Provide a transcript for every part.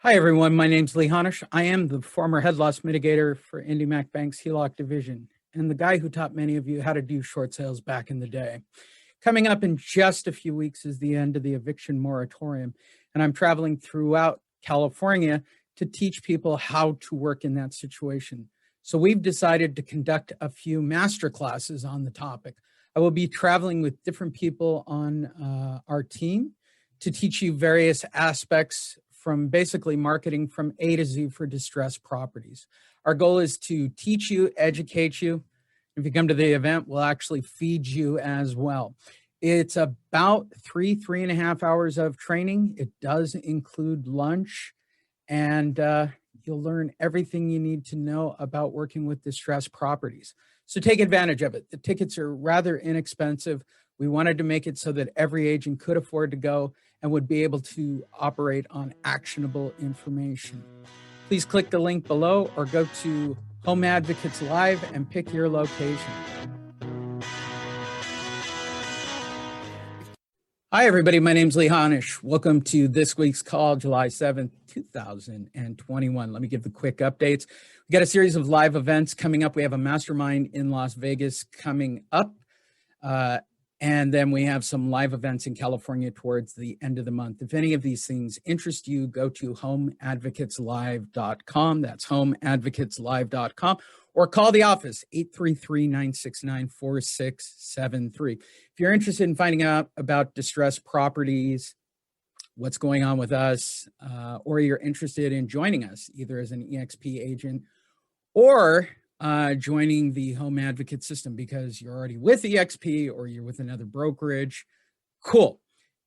Hi, everyone. My name's Lee Honish. I am the former head loss mitigator for IndyMac Bank's HELOC division and the guy who taught many of you how to do short sales back in the day. Coming up in just a few weeks is the end of the Eviction Moratorium, and I'm traveling throughout California to teach people how to work in that situation. So we've decided to conduct a few master classes on the topic. I will be traveling with different people on our team to teach you various aspects from basically marketing from A to Z for distressed properties. Our goal is to teach you, educate you. If you come to the event, we'll actually feed you as well. It's about 3.5 hours of training. It does include lunch, and you'll learn everything you need to know about working with distressed properties. So take advantage of it. The tickets are rather inexpensive. We wanted to make it so that every agent could afford to go and would be able to operate on actionable information. Please click the link below or go to Home Advocates Live and pick your location. Hi, everybody. My name's Lee Honish. Welcome to this week's call, July 7th, 2021. Let me give the quick updates. We got a series of live events coming up. We have a mastermind in Las Vegas coming up. And then we have some live events in California towards the end of the month. If any of these things interest you, go to homeadvocateslive.com. That's homeadvocateslive.com. Or call the office, 833-969-4673. If you're interested in finding out about distressed properties, what's going on with us, or you're interested in joining us, either as an EXP agent or joining the Home Advocate system because you're already with EXP or you're with another brokerage, cool.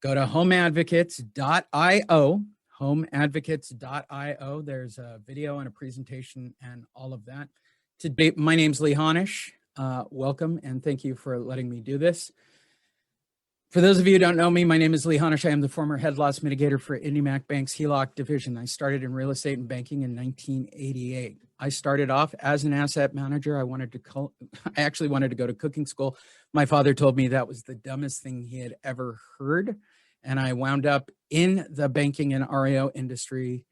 Go to homeadvocates.io, homeadvocates.io. There's a video and a presentation and all of that. Today, my name's Lee Honish. Welcome and thank you for letting me do this. For those of you who don't know me, my name is Lee Honish. I am the former head loss mitigator for IndyMac Bank's HELOC division. I started in real estate and banking in 1988. I started off as an asset manager. I actually wanted to go to cooking school. My father told me that was the dumbest thing he had ever heard. And I wound up in the banking and REO industry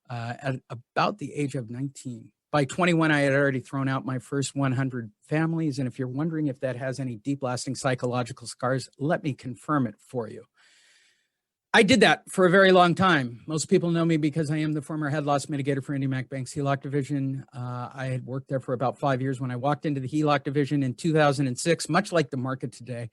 at about the age of 19. By 21, I had already thrown out my first 100 families. And if you're wondering if that has any deep lasting psychological scars, let me confirm it for you. I did that for a very long time. Most people know me because I am the former head loss mitigator for IndyMac Bank's HELOC division. I had worked there for about 5 years. When I walked into the HELOC division in 2006, much like the market today,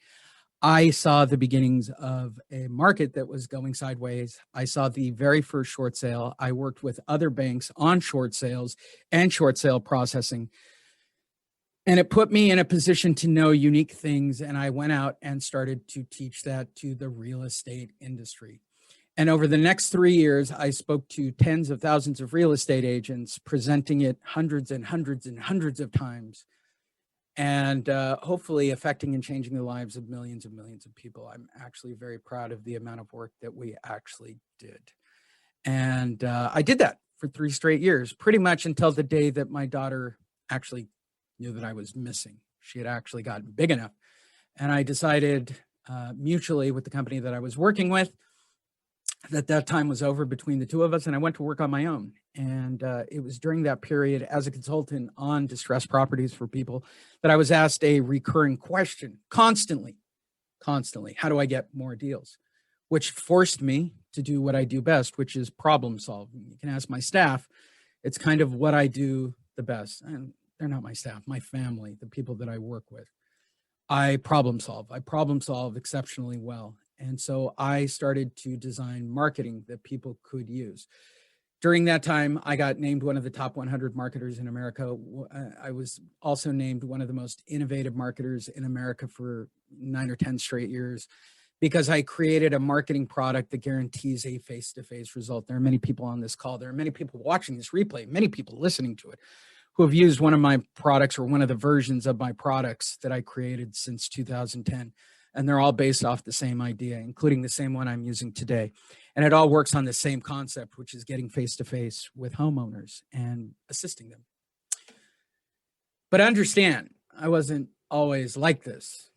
I saw the beginnings of a market that was going sideways. I saw the very first short sale. I worked with other banks on short sales and short sale processing. And it put me in a position to know unique things. And I went out and started to teach that to the real estate industry. And over the next 3 years, I spoke to tens of thousands of real estate agents, presenting it hundreds and hundreds and hundreds of times, and hopefully affecting and changing the lives of millions and millions of people. I'm actually very proud of the amount of work that we actually did. And I did that for 3 straight years, pretty much until the day that my daughter actually knew that I was missing. She had actually gotten big enough. And I decided mutually with the company that I was working with that time was over between the two of us, and I went to work on my own. And it was during that period as a consultant on distressed properties for people that I was asked a recurring question constantly, how do I get more deals? Which forced me to do what I do best, which is problem solving. You can ask my staff. It's kind of what I do the best. And they're not my staff, my family, the people that I work with. I problem solve exceptionally well. And so I started to design marketing that people could use. During that time, I got named one of the top 100 marketers in America. I was also named one of the most innovative marketers in America for 9 or 10 straight years because I created a marketing product that guarantees a face-to-face result. There are many people on this call. There are many people watching this replay, many people listening to it who have used one of my products or one of the versions of my products that I created since 2010. And they're all based off the same idea, including the same one I'm using today. And it all works on the same concept, which is getting face-to-face with homeowners and assisting them. But understand, I wasn't always like this.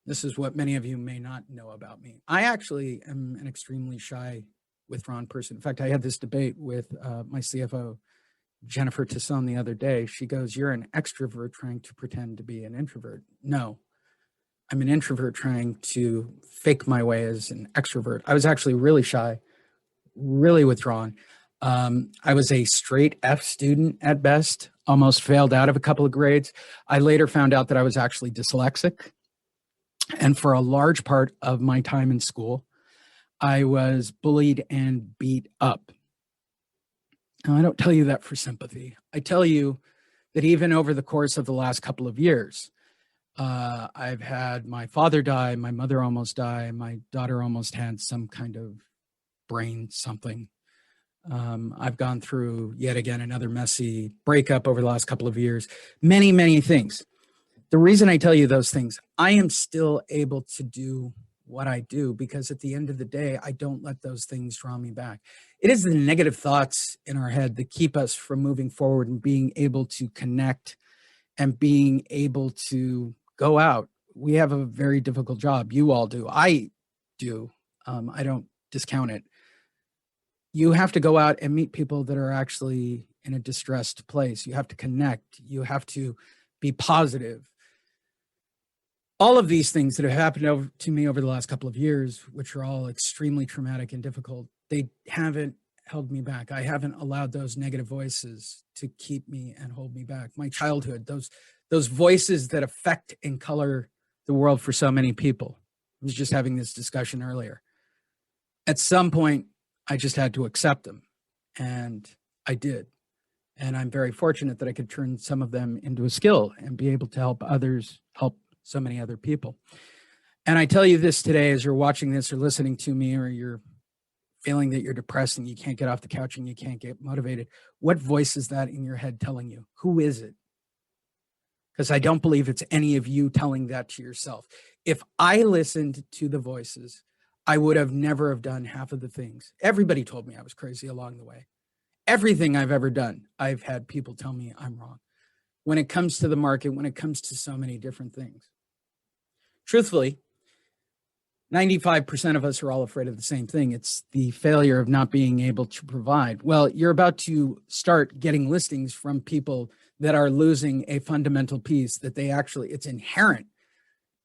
This is what many of you may not know about me. I actually am an extremely shy withdrawn person. In fact, I had this debate with my CFO, Jennifer Tasson, the other day. She goes, "You're an extrovert trying to pretend to be an introvert." No, I'm an introvert trying to fake my way as an extrovert. I was actually really shy, really withdrawn. I was a straight F student at best, almost failed out of a couple of grades. I later found out that I was actually dyslexic. And for a large part of my time in school, I was bullied and beat up. Now, I don't tell you that for sympathy. I tell you that even over the course of the last couple of years, I've had my father die, my mother almost die, my daughter almost had some kind of brain something. I've gone through yet again another messy breakup over the last couple of years, many, many things. The reason I tell you those things, I am still able to do what I do because at the end of the day, I don't let those things draw me back. It is the negative thoughts in our head that keep us from moving forward and being able to connect and being able to go out. We have a very difficult job. You all do. I do. I don't discount it. You have to go out and meet people that are actually in a distressed place. You have to connect. You have to be positive. All of these things that have happened to me over the last couple of years, which are all extremely traumatic and difficult, they haven't held me back. I haven't allowed those negative voices to keep me and hold me back. My childhood, those voices that affect and color the world for so many people. I was just having this discussion earlier. At some point, I just had to accept them, and I did. And I'm very fortunate that I could turn some of them into a skill and be able to help others, help so many other people. And I tell you this today, as you're watching this or listening to me, or you're feeling that you're depressed and you can't get off the couch and you can't get motivated, what voice is that in your head telling you? Who is it? Because I don't believe it's any of you telling that to yourself. If I listened to the voices, I would have never have done half of the things. Everybody told me I was crazy along the way. Everything I've ever done, I've had people tell me I'm wrong. When it comes to the market, when it comes to so many different things. Truthfully, 95% of us are all afraid of the same thing. It's the failure of not being able to provide. Well, you're about to start getting listings from people that are losing a fundamental piece that they actually, it's inherent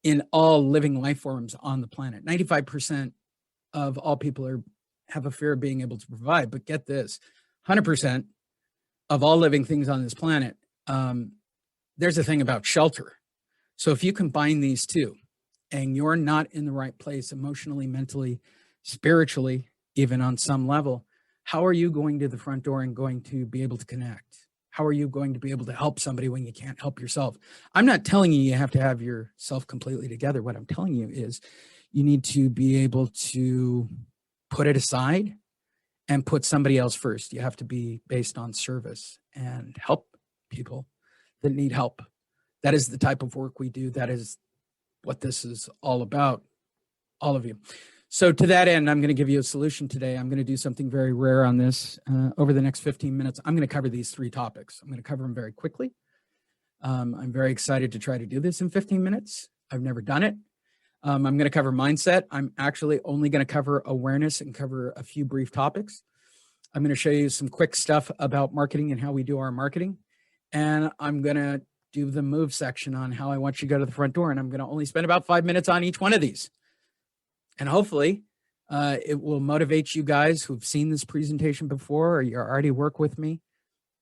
in all living life forms on the planet. 95% of all people have a fear of being able to provide. But get this, 100% of all living things on this planet, there's a thing about shelter. So if you combine these two and you're not in the right place emotionally, mentally, spiritually, even on some level, how are you going to the front door and going to be able to connect? How are you going to be able to help somebody when you can't help yourself? I'm not telling you have to have yourself completely together. What I'm telling you is you need to be able to put it aside and put somebody else first. You have to be based on service and help people that need help. That is the type of work we do. That is what this is all about, all of you. So to that end, I'm going to give you a solution today. I'm going to do something very rare on this. Over the next 15 minutes, I'm going to cover these 3 topics. I'm going to cover them very quickly. I'm very excited to try to do this in 15 minutes. I've never done it. I'm going to cover mindset. I'm actually only going to cover awareness and cover a few brief topics. I'm going to show you some quick stuff about marketing and how we do our marketing. And I'm going to do the move section on how I want you to go to the front door. And I'm going to only spend about 5 minutes on each one of these. And hopefully it will motivate you guys who've seen this presentation before or you already work with me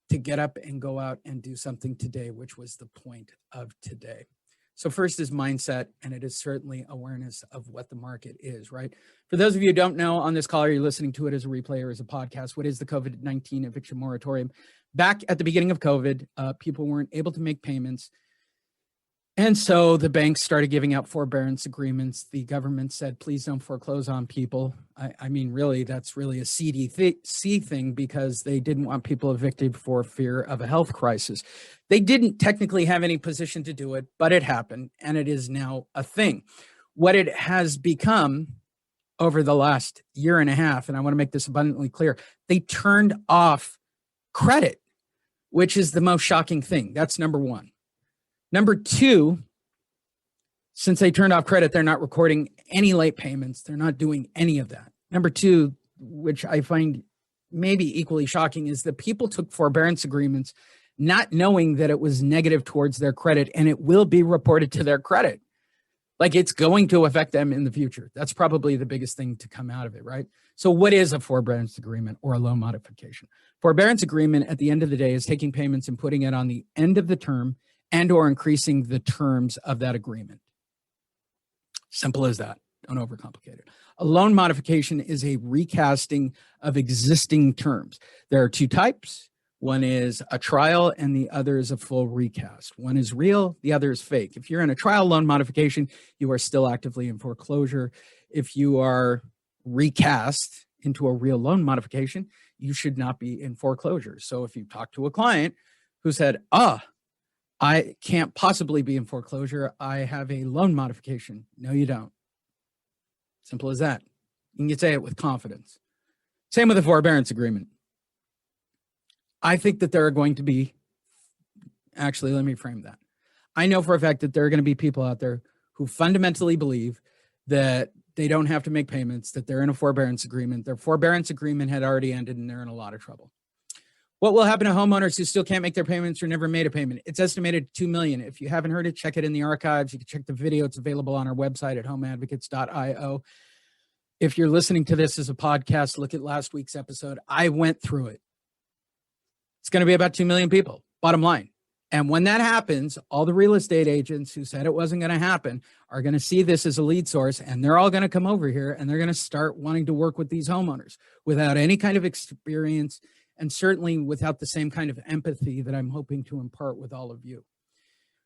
to get up and go out and do something today, which was the point of today. So first is mindset, and it is certainly awareness of what the market is, right? For those of you who don't know, on this call, are you listening to it as a replay or as a podcast? What is the COVID-19 eviction moratorium? Back at the beginning of COVID, people weren't able to make payments. And so the banks started giving out forbearance agreements. The government said, please don't foreclose on people. I mean, really, that's really a CDC thing because they didn't want people evicted for fear of a health crisis. They didn't technically have any position to do it, but it happened, and it is now a thing. What it has become over the last year and a half, and I want to make this abundantly clear, they turned off credit, which is the most shocking thing. That's number one. Number two, since they turned off credit, they're not recording any late payments. They're not doing any of that. Number two, which I find maybe equally shocking, is that people took forbearance agreements not knowing that it was negative towards their credit, and it will be reported to their credit. Like, it's going to affect them in the future. That's probably the biggest thing to come out of it, right? So what is a forbearance agreement or a loan modification? Forbearance agreement, at the end of the day, is taking payments and putting it on the end of the term and or increasing the terms of that agreement. Simple as that. Don't overcomplicate it. A loan modification is a recasting of existing terms. There are two types. One is a trial and the other is a full recast. One is real, the other is fake. If you're in a trial loan modification, you are still actively in foreclosure. If you are recast into a real loan modification, you should not be in foreclosure. So if you talk to a client who said, I can't possibly be in foreclosure, I have a loan modification. No, you don't. Simple as that. You can say it with confidence. Same with a forbearance agreement. I think that there are going to be, actually, let me frame that. I know for a fact that there are going to be people out there who fundamentally believe that they don't have to make payments, that they're in a forbearance agreement. Their forbearance agreement had already ended and they're in a lot of trouble. What will happen to homeowners who still can't make their payments or never made a payment? It's estimated 2 million. If you haven't heard it, check it in the archives. You can check the video. It's available on our website at homeadvocates.io. If you're listening to this as a podcast, look at last week's episode. I went through it. It's going to be about 2 million people, bottom line. And when that happens, all the real estate agents who said it wasn't going to happen are going to see this as a lead source, and they're all going to come over here and they're going to start wanting to work with these homeowners without any kind of experience, and certainly without the same kind of empathy that I'm hoping to impart with all of you.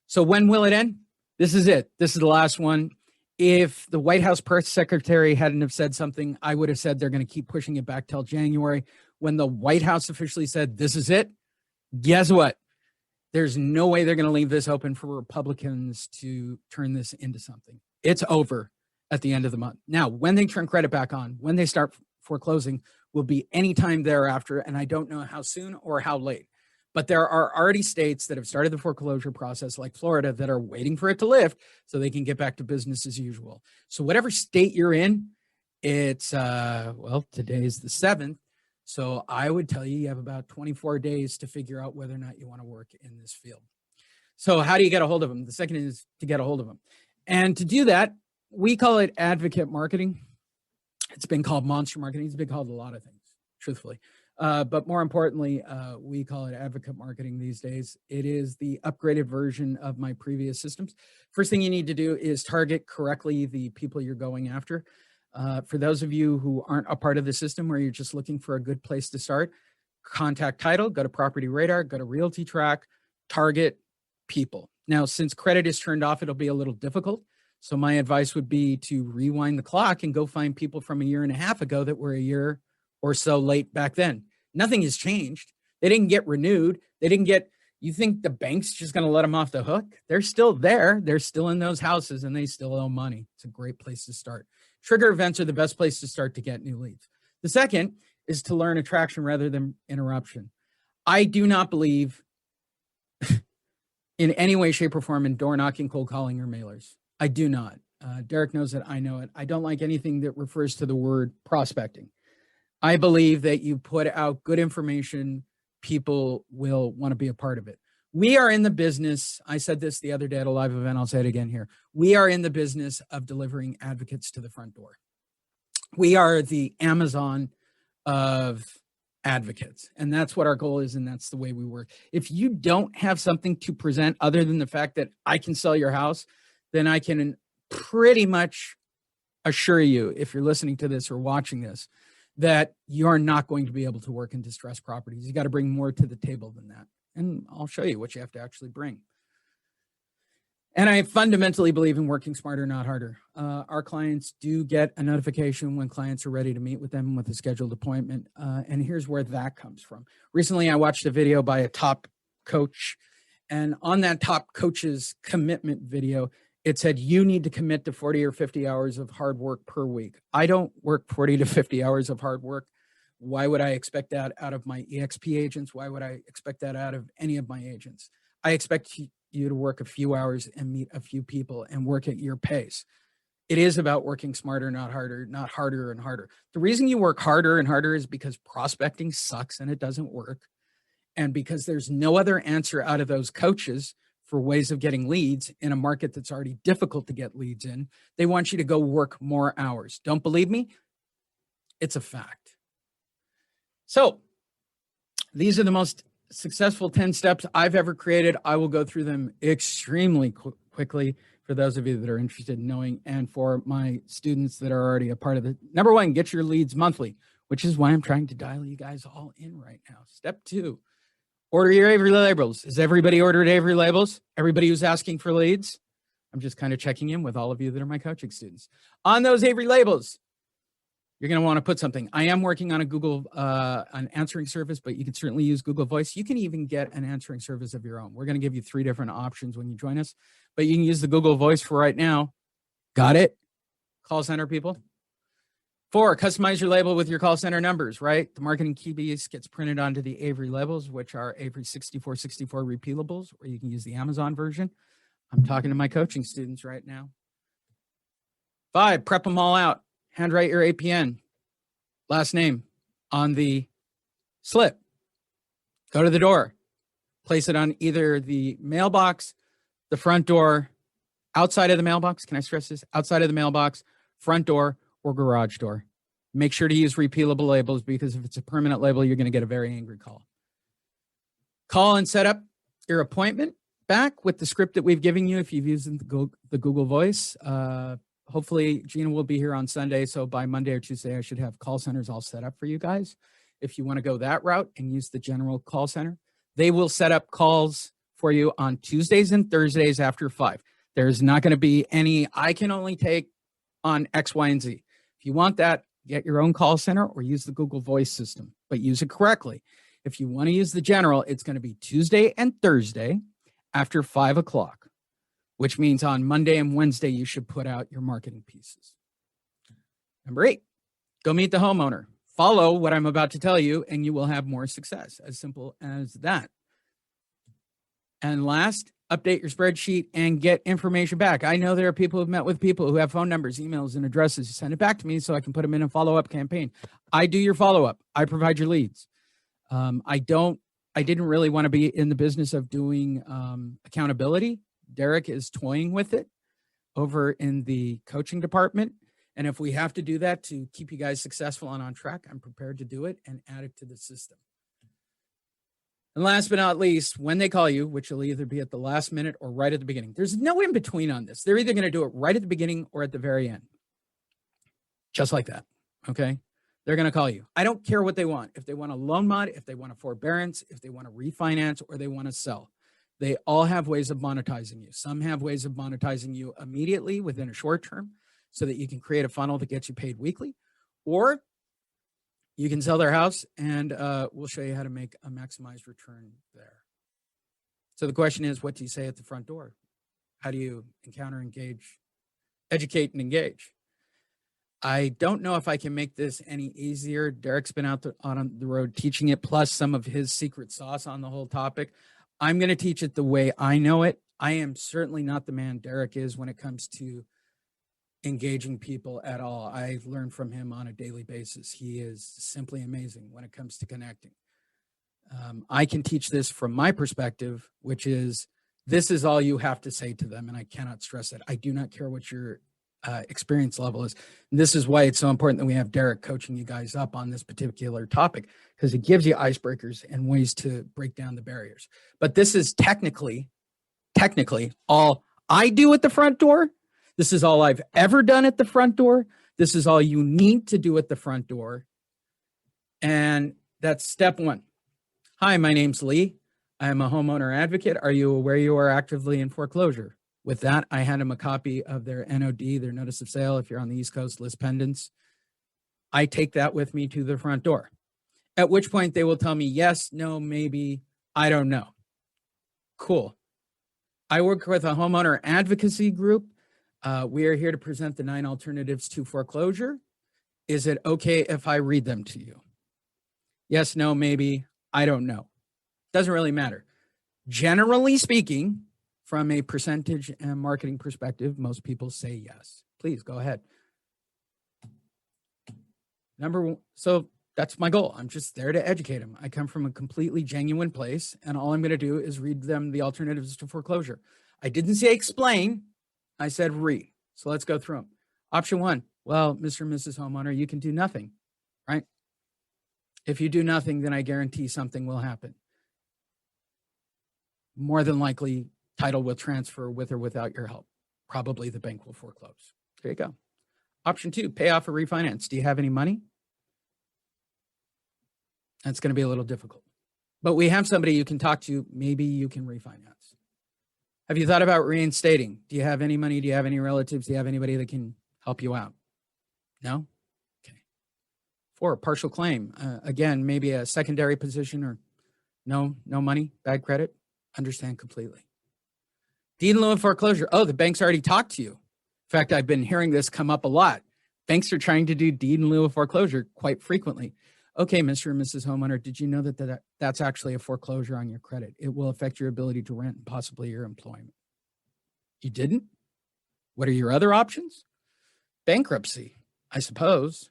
So when will it end? This is it. This is the last one. If the White House press secretary hadn't have said something, I would have said they're going to keep pushing it back till January. When the White House officially said, this is it, guess what? There's no way they're going to leave this open for Republicans to turn this into something. It's over at the end of the month. Now, when they turn credit back on, when they start foreclosing, will be any time thereafter, and I don't know how soon or how late. But there are already states that have started the foreclosure process, like Florida, that are waiting for it to lift so they can get back to business as usual. So whatever state you're in, it's, well, today's the 7th. So I would tell you have about 24 days to figure out whether or not you want to work in this field. So how do you get a hold of them? The second is to get a hold of them. And to do that, we call it advocate marketing. It's been called monster marketing. It's been called a lot of things, truthfully. But more importantly, we call it advocate marketing these days. It is the upgraded version of my previous systems. First thing you need to do is target correctly the people you're going after. For those of you who aren't a part of the system, where you're just looking for a good place to start, contact title, go to Property Radar, go to Realty Track, target people. Now, since credit is turned off, it'll be a little difficult. So my advice would be to rewind the clock and go find people from a year and a half ago that were a year or so late back then. Nothing has changed. They didn't get renewed. They didn't get, you think the bank's just going to let them off the hook? They're still there. They're still in those houses and they still owe money. It's a great place to start. Trigger events are the best place to start to get new leads. The second is to learn attraction rather than interruption. I do not believe in any way, shape, or form in door knocking, cold calling, or mailers. I do not. Derek knows that I know it. I don't like anything that refers to the word prospecting. I believe that you put out good information, people will want to be a part of it. We are in the business, I said this the other day at a live event, I'll say it again here. We are in the business of delivering advocates to the front door. We are the Amazon of advocates, and that's what our goal is, and that's the way we work. If you don't have something to present other than the fact that I can sell your house, then I can pretty much assure you, if you're listening to this or watching this, that you're not going to be able to work in distressed properties. You got to bring more to the table than that. And I'll show you what you have to actually bring. And I fundamentally believe in working smarter, not harder. Our clients do get a notification when clients are ready to meet with them with a scheduled appointment. And here's where that comes from. Recently, I watched a video by a top coach. And on that top coach's commitment video, it said, you need to commit to 40 or 50 hours of hard work per week. I don't work 40 to 50 hours of hard work. Why would I expect that out of my EXP agents? Why would I expect that out of any of my agents? I expect you to work a few hours and meet a few people and work at your pace. It is about working smarter, not harder and harder. The reason you work harder and harder is because prospecting sucks and it doesn't work. And because there's no other answer out of those coaches for ways of getting leads in a market that's already difficult to get leads in. They want you to go work more hours. Don't believe me? It's a fact. So these are the most successful 10 steps I've ever created. I will go through them extremely quickly for those of you that are interested in knowing, and for my students that are already a part of it. Number one, get your leads monthly, which is why I'm trying to dial you guys all in right now. Step two, order your Avery labels. Has everybody ordered Avery labels? Everybody who's asking for leads? I'm just kind of checking in with all of you that are my coaching students. On those Avery labels, you're going to want to put something. I am working on a Google, an answering service, but you can certainly use Google Voice. You can even get an answering service of your own. We're going to give you 3 different options when you join us, but you can use the Google Voice for right now. Got it? Call center people. 4, customize your label with your call center numbers, right? The marketing keybase gets printed onto the Avery labels, which are Avery 6464 repealables, or you can use the Amazon version. I'm talking to my coaching students right now. 5, prep them all out. Handwrite your APN, last name, on the slip. Go to the door. Place it on either the mailbox, the front door, outside of the mailbox. Can I stress this? Outside of the mailbox, front door, or garage door. Make sure to use repealable labels, because if it's a permanent label, you're going to get a very angry call. Call and set up your appointment back with the script that we've given you if you've used the Google Voice. Hopefully Gina will be here on Sunday, so by Monday or Tuesday, I should have call centers all set up for you guys. If you want to go that route and use the general call center, they will set up calls for you on Tuesdays and Thursdays after 5. There's not going to be any, I can only take on X, Y, and Z. If you want that, get your own call center or use the Google Voice system, but use it correctly. If you want to use the general, it's going to be Tuesday and Thursday after 5 o'clock. Which means on Monday and Wednesday, you should put out your marketing pieces. Number 8, go meet the homeowner. Follow what I'm about to tell you, and you will have more success. As simple as that. And last, update your spreadsheet and get information back. I know there are people who've met with people who have phone numbers, emails, and addresses. Send it back to me so I can put them in a follow-up campaign. I do your follow-up. I provide your leads. I didn't really want to be in the business of doing accountability. Derek is toying with it over in the coaching department. And if we have to do that to keep you guys successful and on track, I'm prepared to do it and add it to the system. And last but not least, when they call you, which will either be at the last minute or right at the beginning, there's no in between on this. They're either going to do it right at the beginning or at the very end. Just like that. Okay. They're going to call you. I don't care what they want. If they want a loan mod, if they want a forbearance, if they want to refinance, or they want to sell. They all have ways of monetizing you. Some have ways of monetizing you immediately within a short term so that you can create a funnel that gets you paid weekly, or you can sell their house and we'll show you how to make a maximized return there. So the question is, what do you say at the front door? How do you encounter, engage, educate, and engage? I don't know if I can make this any easier. Derek's been out on the road teaching it, plus some of his secret sauce on the whole topic. I'm going to teach it the way I know it. I am certainly not the man Derek is when it comes to engaging people at all. I learn from him on a daily basis. He is simply amazing when it comes to connecting. I can teach this from my perspective, which is, this is all you have to say to them. And I cannot stress it. I do not care what your experience level is. And this is why it's so important that we have Derek coaching you guys up on this particular topic, because it gives you icebreakers and ways to break down the barriers. But this is technically all I do at the front door. This is all I've ever done at the front door. This is all you need to do at the front door. And that's step 1. Hi, my name's Lee. I am a homeowner advocate. Are you aware you are actively in foreclosure? With that, I hand them a copy of their NOD, their notice of sale. If you're on the East Coast, list pendants. I take that with me to the front door, at which point they will tell me yes, no, maybe, I don't know. Cool. I work with a homeowner advocacy group. We are here to present the 9 alternatives to foreclosure. Is it okay if I read them to you? Yes, no, maybe, I don't know. Doesn't really matter. Generally speaking, From a percentage and marketing perspective, most people say yes. Please go ahead. Number one, so that's my goal. I'm just there to educate them. I come from a completely genuine place, and all I'm going to do is read them the alternatives to foreclosure. I didn't say explain. I said read. So let's go through them. Option one, well, Mr. and Mrs. Homeowner, you can do nothing, right? If you do nothing, then I guarantee something will happen. More than likely, title will transfer with or without your help. Probably the bank will foreclose. There you go. Option two, pay off or refinance. Do you have any money? That's going to be a little difficult. But we have somebody you can talk to. Maybe you can refinance. Have you thought about reinstating? Do you have any money? Do you have any relatives? Do you have anybody that can help you out? No? Okay. 4, partial claim. Again, maybe a secondary position or no money, bad credit. Understand completely. Deed in lieu of foreclosure. Oh, the bank's already talked to you. In fact, I've been hearing this come up a lot. Banks are trying to do deed in lieu of foreclosure quite frequently. Okay, Mr. and Mrs. Homeowner, did you know that that's actually a foreclosure on your credit? It will affect your ability to rent and possibly your employment. You didn't? What are your other options? Bankruptcy, I suppose.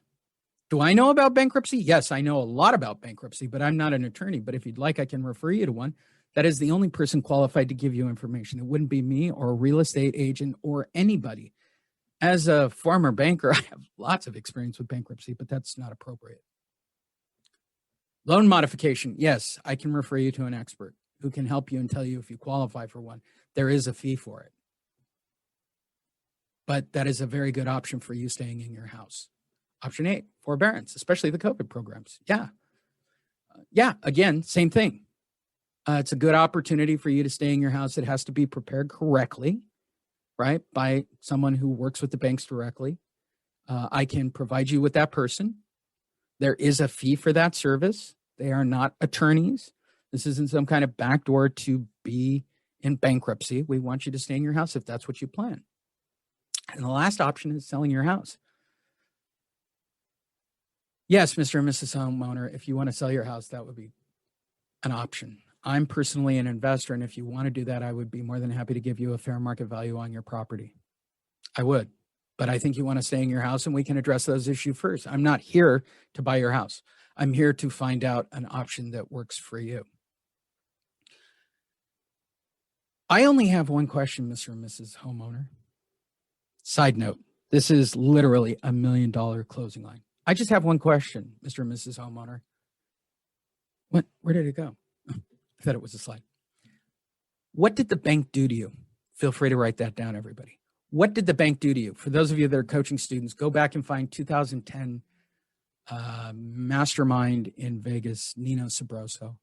Do I know about bankruptcy? Yes, I know a lot about bankruptcy, but I'm not an attorney. But if you'd like, I can refer you to one. That is the only person qualified to give you information. It wouldn't be me or a real estate agent or anybody. As a former banker, I have lots of experience with bankruptcy, but that's not appropriate. Loan modification. Yes, I can refer you to an expert who can help you and tell you if you qualify for one. There is a fee for it. But that is a very good option for you staying in your house. Option 8, forbearance, especially the COVID programs. Yeah, again, same thing. It's a good opportunity for you to stay in your house. It has to be prepared correctly, right, by someone who works with the banks directly. I can provide you with that person. There is a fee for that service. They are not attorneys. This isn't some kind of backdoor to be in bankruptcy. We want you to stay in your house if that's what you plan. And the last option is selling your house. Yes, Mr. and Mrs. Homeowner, if you want to sell your house, that would be an option. I'm personally an investor, and if you want to do that, I would be more than happy to give you a fair market value on your property. I would. But I think you want to stay in your house, and we can address those issues first. I'm not here to buy your house. I'm here to find out an option that works for you. I only have one question, Mr. and Mrs. Homeowner. Side note, this is literally $1 million closing line. I just have one question, Mr. and Mrs. Homeowner. Where did it go? I thought it was a slide. What did the bank do to you? Feel free to write that down, everybody. What did the bank do to you? For those of you that are coaching students, go back and find 2010 Mastermind in Vegas, Nino Sabroso.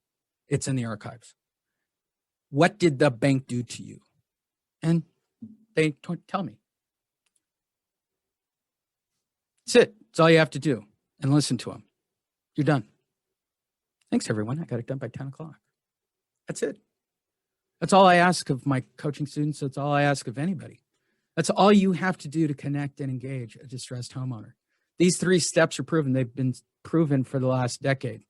It's in the archives. What did the bank do to you? And they tell me. That's it. That's all you have to do. And listen to them. You're done. Thanks, everyone. I got it done by 10 o'clock. That's it. That's all I ask of my coaching students. That's all I ask of anybody. That's all you have to do to connect and engage a distressed homeowner. These 3 steps are proven. They've been proven for the last decade.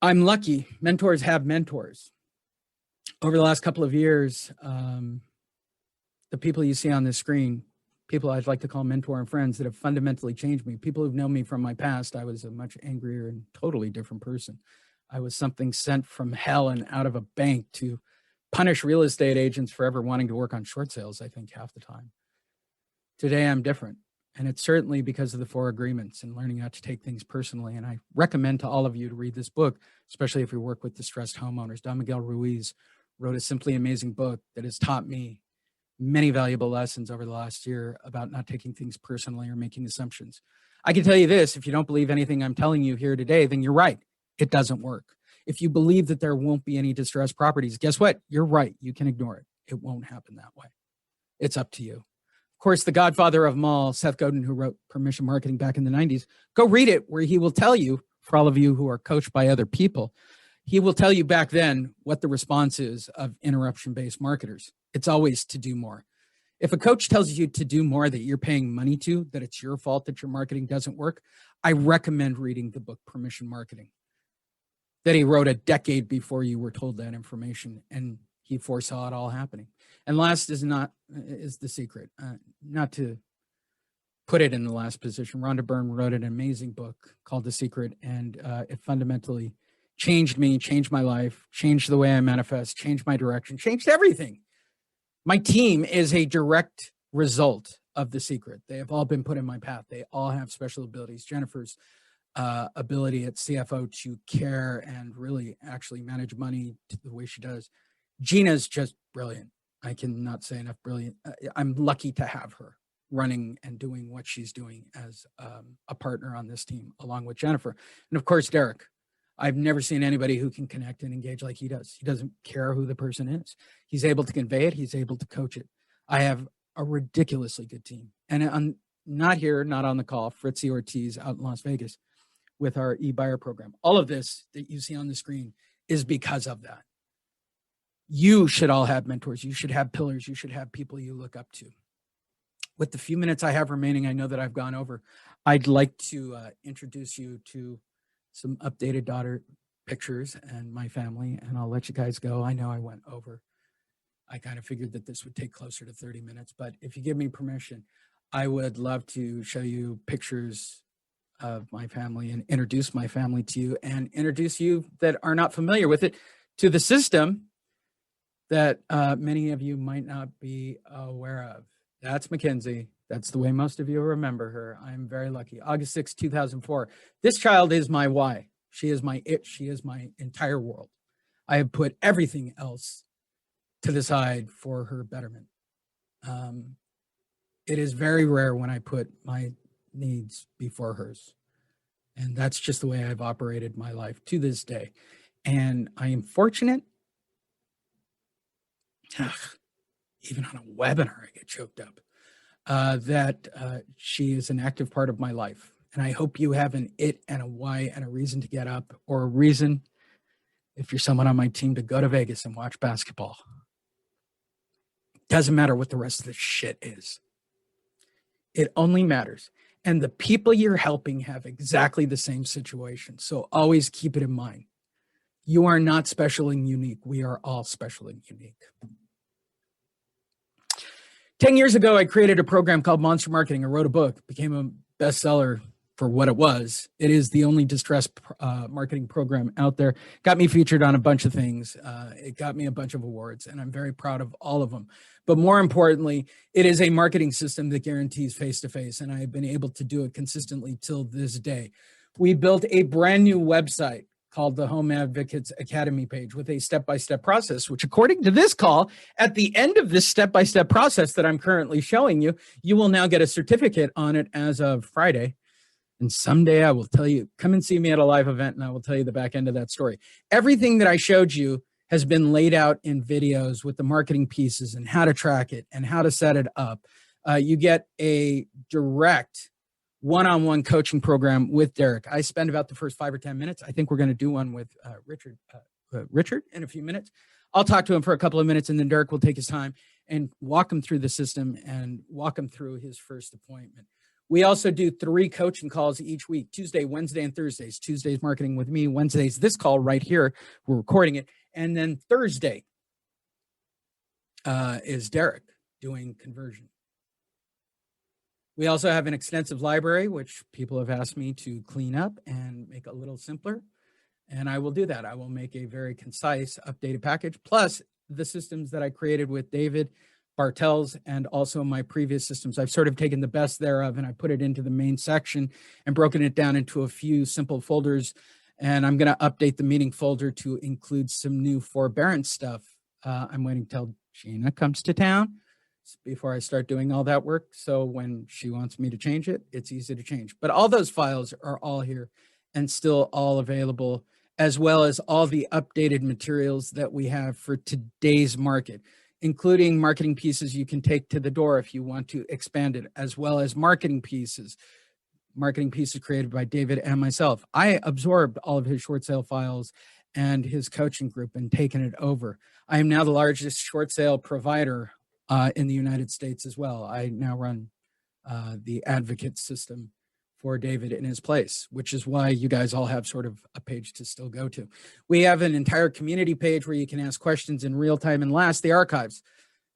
I'm lucky. Mentors have mentors. Over the last couple of years, the people you see on this screen, people I'd like to call mentor and friends that have fundamentally changed me, people who've known me from my past, I was a much angrier and totally different person. I was something sent from hell and out of a bank to punish real estate agents for ever wanting to work on short sales, I think, half the time. Today, I'm different. And it's certainly because of the 4 agreements and learning not to take things personally. And I recommend to all of you to read this book, especially if you work with distressed homeowners. Don Miguel Ruiz wrote a simply amazing book that has taught me many valuable lessons over the last year about not taking things personally or making assumptions. I can tell you this, if you don't believe anything I'm telling you here today, then you're right. It doesn't work. If you believe that there won't be any distressed properties, guess what? You're right. You can ignore it. It won't happen that way. It's up to you. Of course, the godfather of them all, Seth Godin, who wrote Permission Marketing back in the 90s, go read it, where he will tell you, for all of you who are coached by other people, he will tell you back then what the response is of interruption-based marketers. It's always to do more. If a coach tells you to do more that you're paying money to, that it's your fault that your marketing doesn't work, I recommend reading the book Permission Marketing that he wrote a decade before you were told that information. And He foresaw it all happening. And last is the secret. Not to put it in the last position, Rhonda Byrne wrote an amazing book called The Secret, and it fundamentally changed me, changed my life, changed the way I manifest, changed my direction, changed everything. My team is a direct result of The Secret. They have all been put in my path. They all have special abilities. Jennifer's ability at CFO to care and really actually manage money the way she does. Gina's just brilliant. I cannot say enough brilliant. I'm lucky to have her running and doing what she's doing as a partner on this team, along with Jennifer. And of course, Derek. I've never seen anybody who can connect and engage like he does. He doesn't care who the person is. He's able to convey it. He's able to coach it. I have a ridiculously good team. And I'm not here, not on the call, Fritzy Ortiz out in Las Vegas with our e-buyer program. All of this that you see on the screen is because of that. You should all have mentors. You should have pillars. You should have people you look up to. With the few minutes I have remaining, I know that I've gone over. I'd like to introduce you to some updated daughter pictures and my family, and I'll let you guys go. I know I went over. I kind of figured that this would take closer to 30 minutes, but if you give me permission, I would love to show you pictures of my family and introduce my family to you, and introduce you that are not familiar with it to the system that many of you might not be aware of. That's Mackenzie. That's the way most of you remember her. I'm very lucky. August 6, 2004. This child is my why. She is my it. She is my entire world. I have put everything else to the side for her betterment. It is very rare when I put my needs before hers. And that's just the way I've operated my life to this day. And I am fortunate. Even on a webinar, I get choked up. That she is an active part of my life. And I hope you have an it and a why and a reason to get up, or a reason, if you're someone on my team, to go to Vegas and watch basketball. Doesn't matter what the rest of the shit is. It only matters. And the people you're helping have exactly the same situation. So always keep it in mind. You are not special and unique. We are all special and unique. 10 years ago, I created a program called Monster Marketing. I wrote a book, became a bestseller for what it was. It is the only distressed marketing program out there. Got me featured on a bunch of things. It got me a bunch of awards, and I'm very proud of all of them. But more importantly, it is a marketing system that guarantees face-to-face, and I have been able to do it consistently till this day. We built a brand new website called the Home Advocates Academy page with a step-by-step process, which according to this call, at the end of this step-by-step process that I'm currently showing you, you will now get a certificate on it as of Friday. And someday I will tell you, come and see me at a live event and I will tell you the back end of that story. Everything that I showed you has been laid out in videos with the marketing pieces and how to track it and how to set it up. You get a direct one-on-one coaching program with Derek. I spend about the first 5 or 10 minutes. I think we're going to do one with Richard in a few minutes. I'll talk to him for a couple of minutes, and then Derek will take his time and walk him through the system and walk him through his first appointment. We also do 3 coaching calls each week: Tuesday, Wednesday, and Thursdays. Tuesday's marketing with me. Wednesday's this call right here. We're recording it. And then Thursday is Derek doing conversion. We also have an extensive library, which people have asked me to clean up and make a little simpler. And I will do that. I will make a very concise, updated package, plus the systems that I created with David Bartels and also my previous systems. I've sort of taken the best thereof and I put it into the main section and broken it down into a few simple folders. And I'm going to update the meeting folder to include some new forbearance stuff. I'm waiting till Gina comes to town before I start doing all that work. So when she wants me to change it, it's easy to change. But all those files are all here and still all available, as well as all the updated materials that we have for today's market, including marketing pieces you can take to the door if you want to expand it, as well as marketing pieces created by David and myself. I absorbed all of his short sale files and his coaching group and taken it over. I am now the largest short sale provider in the United States as well. I now run the advocate system for David in his place, which is why you guys all have sort of a page to still go to. We have an entire community page where you can ask questions in real time. And last, the archives.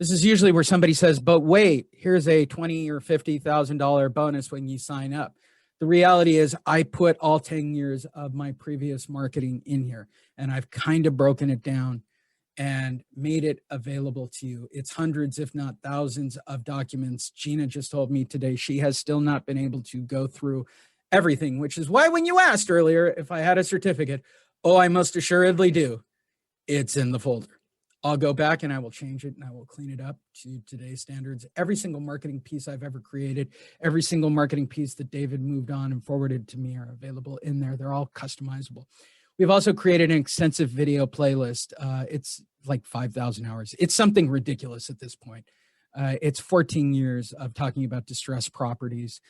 This is usually where somebody says, but wait, here's a $20,000 or $50,000 bonus when you sign up. The reality is I put all 10 years of my previous marketing in here, and I've kind of broken it down and made it available to you. It's hundreds, if not thousands of documents. Gina just told me today she has still not been able to go through everything, which is why when you asked earlier if I had a certificate, oh, I most assuredly do. It's in the folder. I'll go back and I will change it and I will clean it up to today's standards. Every single marketing piece I've ever created, every single marketing piece that David moved on and forwarded to me are available in there. They're all customizable. We've also created an extensive video playlist. It's like 5,000 hours. It's something ridiculous at this point. It's 14 years of talking about distressed properties.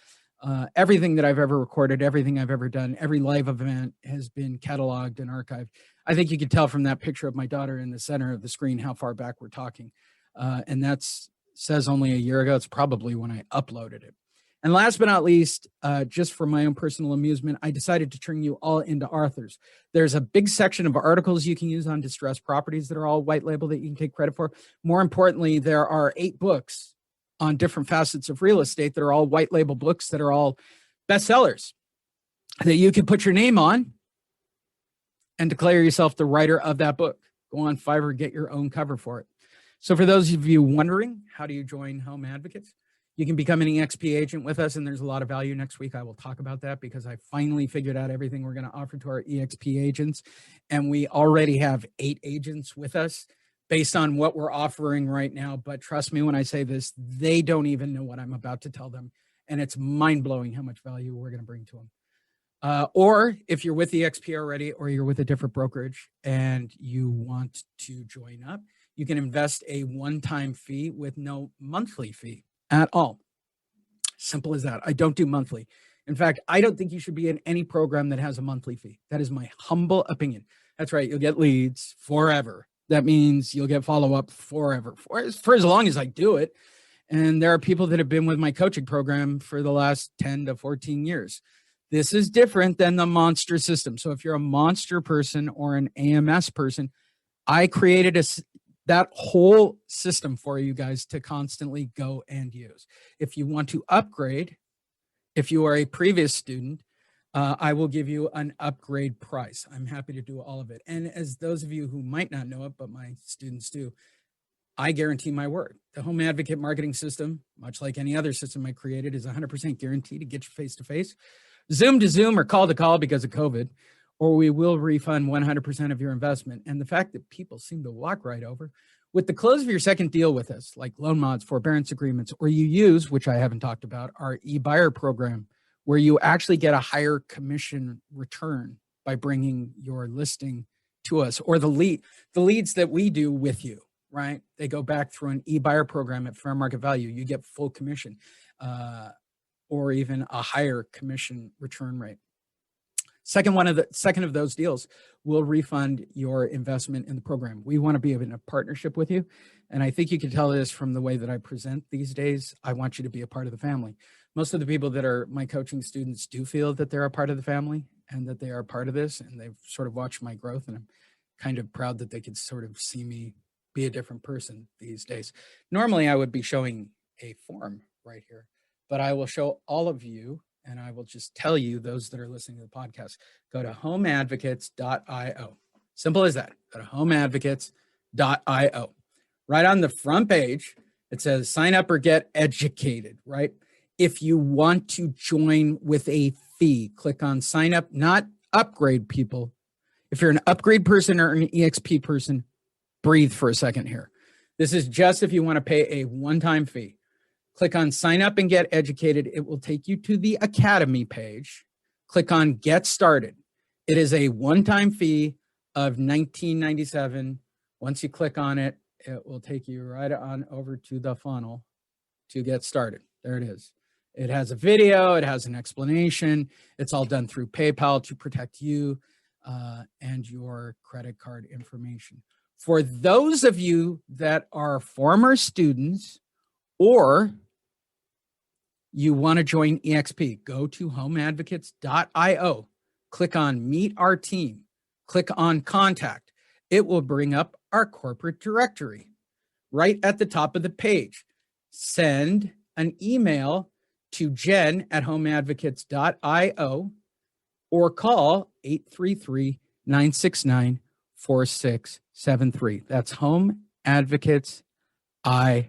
Everything that I've ever recorded, everything I've ever done, every live event has been cataloged and archived. I think you can tell from that picture of my daughter in the center of the screen how far back we're talking. And that's says only a year ago. It's probably when I uploaded it. And last but not least, just for my own personal amusement, I decided to turn you all into authors. There's a big section of articles you can use on distressed properties that are all white label that you can take credit for. More importantly, there are 8 books on different facets of real estate that are all white label books that are all bestsellers that you can put your name on and declare yourself the writer of that book. Go on Fiverr, get your own cover for it. So for those of you wondering, how do you join Home Advocates? You can become an EXP agent with us, and there's a lot of value. Next week, I will talk about that because I finally figured out everything we're going to offer to our EXP agents. And we already have 8 agents with us based on what we're offering right now. But trust me when I say this, they don't even know what I'm about to tell them. And it's mind-blowing how much value we're going to bring to them. Or if you're with EXP already, or you're with a different brokerage and you want to join up, you can invest a one-time fee with no monthly fee at all. Simple as that. I don't do monthly. In fact, I don't think you should be in any program that has a monthly fee. That is my humble opinion. That's right. You'll get leads forever. That means you'll get follow-up forever, for as long as I do it. And there are people that have been with my coaching program for the last 10 to 14 years. This is different than the monster system. So if you're a monster person or an AMS person, I created that whole system for you guys to constantly go and use. If you want to upgrade, if you are a previous student, I will give you an upgrade price. I'm happy to do all of it. And as those of you who might not know it, but my students do, I guarantee my word. The Home Advocate marketing system, much like any other system I created, is 100% guaranteed to get you face-to-face, Zoom to Zoom, or call to call because of COVID, or we will refund 100% of your investment. And the fact that people seem to walk right over, with the close of your second deal with us, like loan mods, forbearance agreements, or you use, which I haven't talked about, our e-buyer program, where you actually get a higher commission return by bringing your listing to us, or the leads that we do with you, right? They go back through an e-buyer program at fair market value. You get full commission, or even a higher commission return rate. Second of those deals will refund your investment in the program. We want to be in a partnership with you. And I think you can tell this from the way that I present these days. I want you to be a part of the family. Most of the people that are my coaching students do feel that they're a part of the family and that they are a part of this, and they've sort of watched my growth, and I'm kind of proud that they could sort of see me be a different person these days. Normally I would be showing a form right here, but I will show all of you, and I will just tell you, those that are listening to the podcast, go to homeadvocates.io. Simple as that. Go to homeadvocates.io. Right on the front page, it says sign up or get educated, right? If you want to join with a fee, click on sign up, not upgrade people. If you're an upgrade person or an EXP person, breathe for a second here. This is just if you want to pay a one-time fee. Click on sign up and get educated. It will take you to the Academy page. Click on get started. It is a one-time fee of $19.97. Once you click on it, it will take you right on over to the funnel to get started. There it is. It has a video. It has an explanation. It's all done through PayPal to protect you and your credit card information. For those of you that are former students, or you want to join EXP, go to homeadvocates.io, click on Meet Our Team, click on Contact. It will bring up our corporate directory right at the top of the page. Send an email to jen@homeadvocates.io or call 833-969-4673. That's Home Advocates.io.